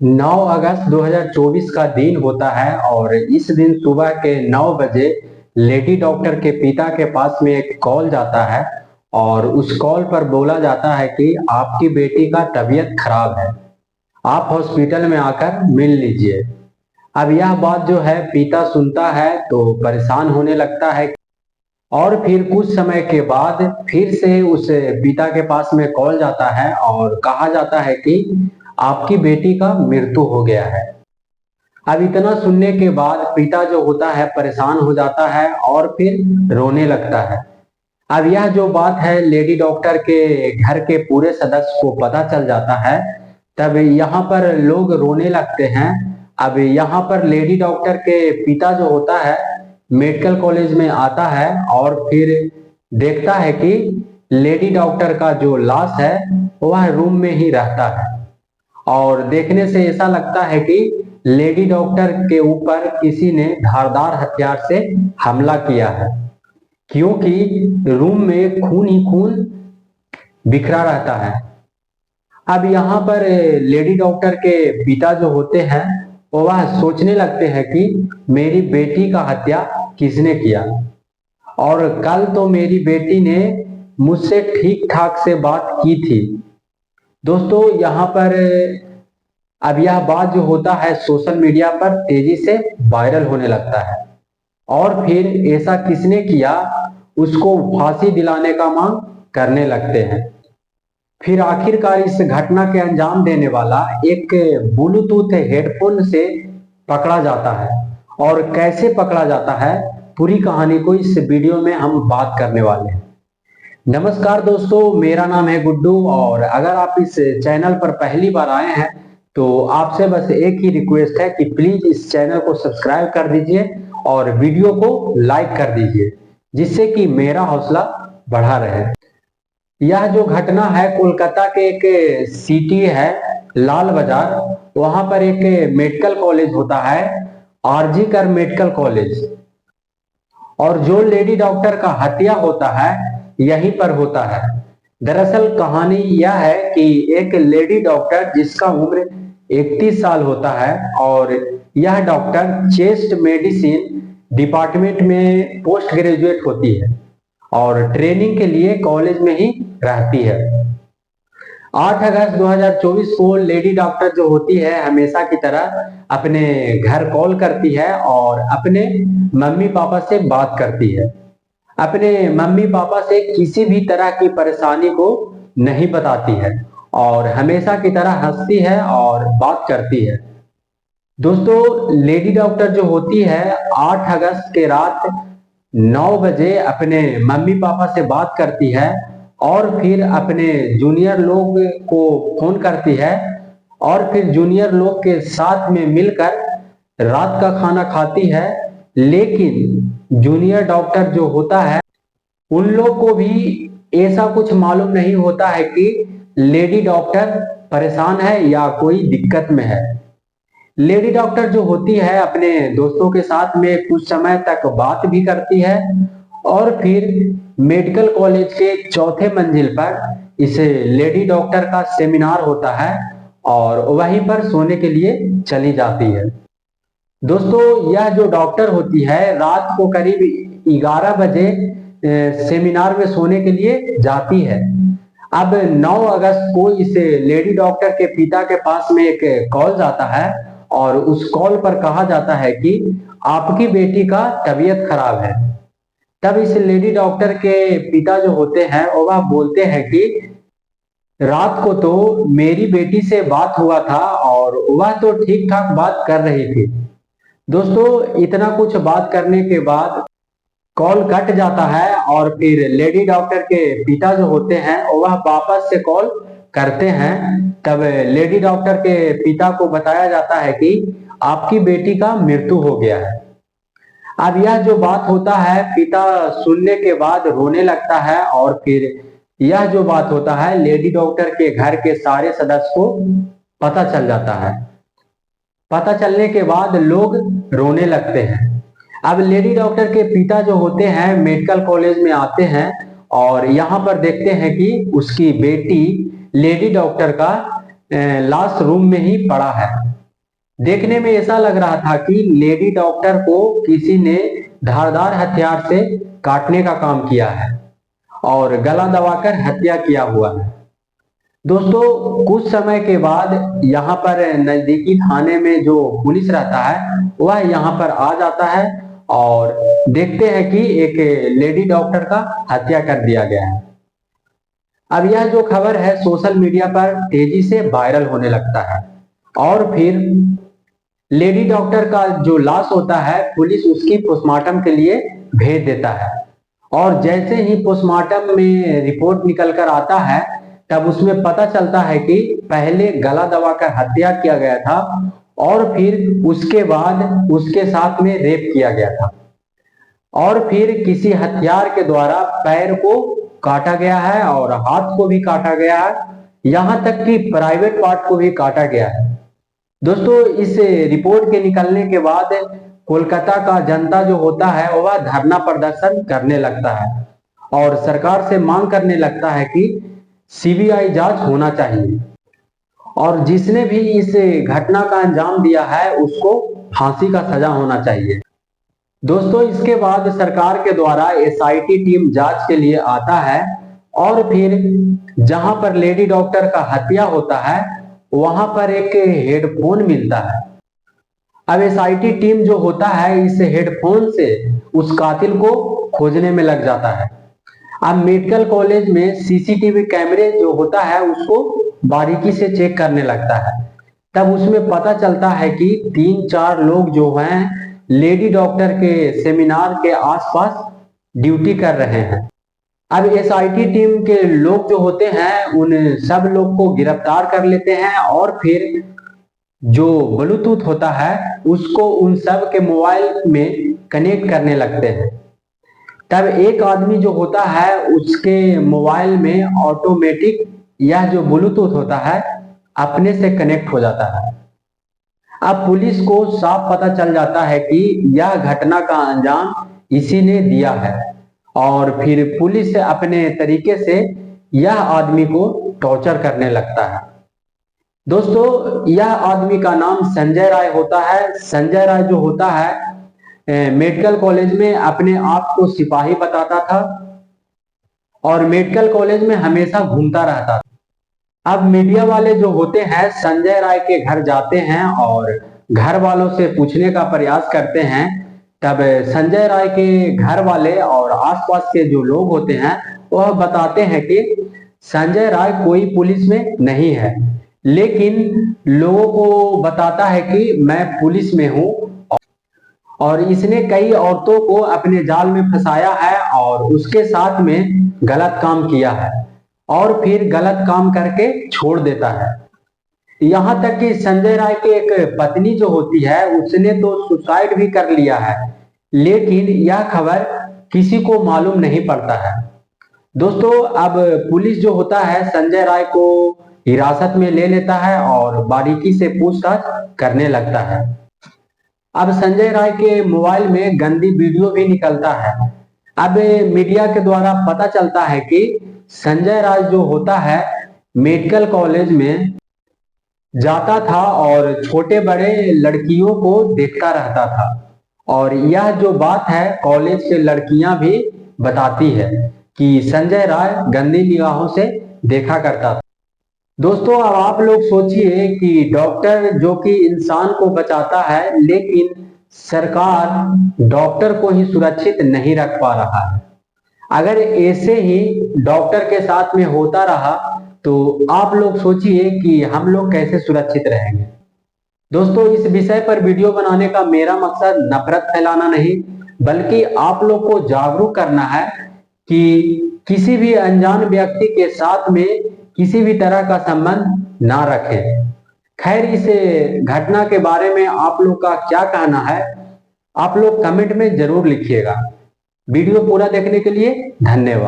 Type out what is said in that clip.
9 अगस्त 2024 का दिन होता है और इस दिन सुबह के 9 बजे लेडी डॉक्टर के पिता के पास में एक कॉल जाता है और उस कॉल पर बोला जाता है कि आपकी बेटी का तबीयत खराब है, आप हॉस्पिटल में आकर मिल लीजिए। अब यह बात जो है पिता सुनता है तो परेशान होने लगता है और फिर कुछ समय के बाद फिर से उस पिता के पास में कॉल जाता है और कहा जाता है कि आपकी बेटी का मृत्यु हो गया है। अब इतना सुनने के बाद पिता जो होता है परेशान हो जाता है और फिर रोने लगता है। अब यह जो बात है लेडी डॉक्टर के घर के पूरे सदस्य को पता चल जाता है। तब यहाँ पर लोग रोने लगते हैं। अब यहाँ पर लेडी डॉक्टर के पिता जो होता है मेडिकल कॉलेज में आता है और फिर देखता है कि लेडी डॉक्टर का जो लाश है वह रूम में ही रहता है और देखने से ऐसा लगता है कि लेडी डॉक्टर के ऊपर किसी ने धारदार हथियार से हमला किया है, क्योंकि रूम में खून ही खून बिखरा रहता है। अब यहाँ पर लेडी डॉक्टर के पिता जो होते हैं वह सोचने लगते हैं कि मेरी बेटी का हत्या किसने किया और कल तो मेरी बेटी ने मुझसे ठीक ठाक से बात की थी। दोस्तों यहाँ पर अब यह बात जो होता है सोशल मीडिया पर तेजी से वायरल होने लगता है और फिर ऐसा किसने किया उसको फांसी दिलाने का मांग करने लगते हैं। फिर आखिरकार इस घटना के अंजाम देने वाला एक ब्लूटूथ हेडफोन से पकड़ा जाता है और कैसे पकड़ा जाता है पूरी कहानी को इस वीडियो में हम बात करने वाले हैं। नमस्कार दोस्तों, मेरा नाम है गुड्डू और अगर आप इस चैनल पर पहली बार आए हैं तो आपसे बस एक ही रिक्वेस्ट है कि प्लीज इस चैनल को सब्सक्राइब कर दीजिए और वीडियो को लाइक कर दीजिए, जिससे कि मेरा हौसला बढ़ा रहे। यह जो घटना है कोलकाता के एक सिटी है लाल बाजार, वहां पर एक मेडिकल कॉलेज होता है आरजी कर मेडिकल कॉलेज, और जो लेडी डॉक्टर का हत्या होता है यहीं पर होता है। दरअसल कहानी यह है कि एक लेडी डॉक्टर जिसका उम्र 31 साल होता है और यह डॉक्टर चेस्ट मेडिसिन डिपार्टमेंट में पोस्ट ग्रेजुएट होती है और ट्रेनिंग के लिए कॉलेज में ही रहती है। 8 अगस्त 2024 को लेडी डॉक्टर जो होती है हमेशा की तरह अपने घर कॉल करती है और अपने मम्मी पापा से बात करती है। अपने मम्मी पापा से किसी भी तरह की परेशानी को नहीं बताती है और हमेशा की तरह हंसती है और बात करती है। दोस्तों लेडी डॉक्टर जो होती है 8 अगस्त के रात 9 बजे अपने मम्मी पापा से बात करती है और फिर अपने जूनियर लोग को फोन करती है और फिर जूनियर लोग के साथ में मिलकर रात का खाना खाती है। लेकिन जूनियर डॉक्टर जो होता है उन लोग को भी ऐसा कुछ मालूम नहीं होता है कि लेडी डॉक्टर परेशान है या कोई दिक्कत में है। लेडी डॉक्टर जो होती है अपने दोस्तों के साथ में कुछ समय तक बात भी करती है और फिर मेडिकल कॉलेज के चौथे मंजिल पर इस लेडी डॉक्टर का सेमिनार होता है और वहीं पर सोने के लिए चली जाती है। दोस्तों यह जो डॉक्टर होती है रात को करीब 11 बजे सेमिनार में सोने के लिए जाती है। अब 9 अगस्त को इस लेडी डॉक्टर के पिता के पास में एक कॉल जाता है और उस कॉल पर कहा जाता है कि आपकी बेटी का तबीयत खराब है। तब इस लेडी डॉक्टर के पिता जो होते हैं वह बोलते हैं कि रात को तो मेरी बेटी से बात हुआ था और वह तो ठीक ठाक बात कर रही थी। दोस्तों इतना कुछ बात करने के बाद कॉल कट जाता है और फिर लेडी डॉक्टर के पिता जो होते हैं वह वापस से कॉल करते हैं। तब लेडी डॉक्टर के पिता को बताया जाता है कि आपकी बेटी का मृत्यु हो गया है। अब यह जो बात होता है पिता सुनने के बाद रोने लगता है और फिर यह जो बात होता है लेडी डॉक्टर के घर के सारे सदस्य को पता चल जाता है। पता चलने के बाद लोग रोने लगते हैं। अब लेडी डॉक्टर के पिता जो होते हैं मेडिकल कॉलेज में आते हैं और यहाँ पर देखते हैं कि उसकी बेटी लेडी डॉक्टर का लाश रूम में ही पड़ा है। देखने में ऐसा लग रहा था कि लेडी डॉक्टर को किसी ने धारदार हथियार से काटने का काम किया है और गला दबाकर हत्या किया हुआ है। दोस्तों कुछ समय के बाद यहाँ पर नजदीकी थाने में जो पुलिस रहता है वह यहाँ पर आ जाता है और देखते हैं कि एक लेडी डॉक्टर का हत्या कर दिया गया है। अब यह जो खबर है सोशल मीडिया पर तेजी से वायरल होने लगता है और फिर लेडी डॉक्टर का जो लाश होता है पुलिस उसकी पोस्टमार्टम के लिए भेज देता है और जैसे ही पोस्टमार्टम में रिपोर्ट निकल कर आता है तब उसमें पता चलता है कि पहले गला दबाकर हत्या किया गया था और फिर उसके बाद उसके साथ में रेप किया गया था और फिर किसी हथियार के द्वारा पैर को काटा गया है और हाथ को भी काटा गया है, यहाँ तक कि प्राइवेट पार्ट को भी काटा गया है। दोस्तों इस रिपोर्ट के निकलने के बाद कोलकाता का जनता जो होता है वह धरना प्रदर्शन करने लगता है और सरकार से मांग करने लगता है कि सीबीआई जांच होना चाहिए और जिसने भी इस घटना का अंजाम दिया है उसको फांसी का सजा होना चाहिए। दोस्तों इसके बाद सरकार के द्वारा एसआईटी टीम जांच के लिए आता है और फिर जहां पर लेडी डॉक्टर का हत्या होता है वहां पर एक हेडफोन मिलता है। अब एसआईटी टीम जो होता है इस हेडफोन से उस कातिल को खोजने में लग जाता है। अब मेडिकल कॉलेज में सीसीटीवी कैमरे जो होता है उसको बारीकी से चेक करने लगता है। तब उसमें पता चलता है कि 3-4 लोग जो हैं लेडी डॉक्टर के सेमिनार के आसपास ड्यूटी कर रहे हैं। अब एसआईटी टीम के लोग जो होते हैं उन सब लोग को गिरफ्तार कर लेते हैं और फिर जो ब्लूटूथ होता है उसको उन सब के मोबाइल में कनेक्ट करने लगते हैं। तब एक आदमी जो होता है उसके मोबाइल में ऑटोमेटिक यह जो ब्लूटूथ होता है अपने से कनेक्ट हो जाता है। अब पुलिस को साफ पता चल जाता है कि यह घटना का अंजाम इसी ने दिया है और फिर पुलिस अपने तरीके से यह आदमी को टॉर्चर करने लगता है। दोस्तों यह आदमी का नाम संजय राय होता है। संजय राय जो होता है मेडिकल कॉलेज में अपने आप को सिपाही बताता था और मेडिकल कॉलेज में हमेशा घूमता रहता था। अब मीडिया वाले जो होते हैं संजय राय के घर जाते हैं और घर वालों से पूछने का प्रयास करते हैं। तब संजय राय के घर वाले और आसपास के जो लोग होते हैं वह बताते हैं कि संजय राय कोई पुलिस में नहीं है, लेकिन लोगों को बताता है कि मैं पुलिस में हूं और इसने कई औरतों को अपने जाल में फंसाया है और उसके साथ में गलत काम किया है और फिर गलत काम करके छोड़ देता है। यहाँ तक कि संजय राय की एक पत्नी जो होती है उसने तो सुसाइड भी कर लिया है, लेकिन यह खबर किसी को मालूम नहीं पड़ता है। दोस्तों अब पुलिस जो होता है संजय राय को हिरासत में ले लेता है और बारीकी से पूछताछ करने लगता है। अब संजय राय के मोबाइल में गंदी वीडियो भी निकलता है। अब मीडिया के द्वारा पता चलता है कि संजय राय जो होता है मेडिकल कॉलेज में जाता था और छोटे बड़े लड़कियों को देखता रहता था और यह जो बात है कॉलेज के लड़कियां भी बताती है कि संजय राय गंदी निगाहों से देखा करता था। दोस्तों अब आप लोग सोचिए कि डॉक्टर जो कि इंसान को बचाता है, लेकिन सरकार डॉक्टर को ही सुरक्षित नहीं रख पा रहा है। अगर ऐसे ही डॉक्टर के साथ में होता रहा तो आप लोग सोचिए कि हम लोग कैसे सुरक्षित रहेंगे। दोस्तों इस विषय पर वीडियो बनाने का मेरा मकसद नफरत फैलाना नहीं, बल्कि आप लोग को जागरूक करना है कि किसी भी अनजान व्यक्ति के साथ में किसी भी तरह का संबंध ना रखें। खैर इस घटना के बारे में आप लोग का क्या कहना है आप लोग कमेंट में जरूर लिखिएगा। वीडियो पूरा देखने के लिए धन्यवाद।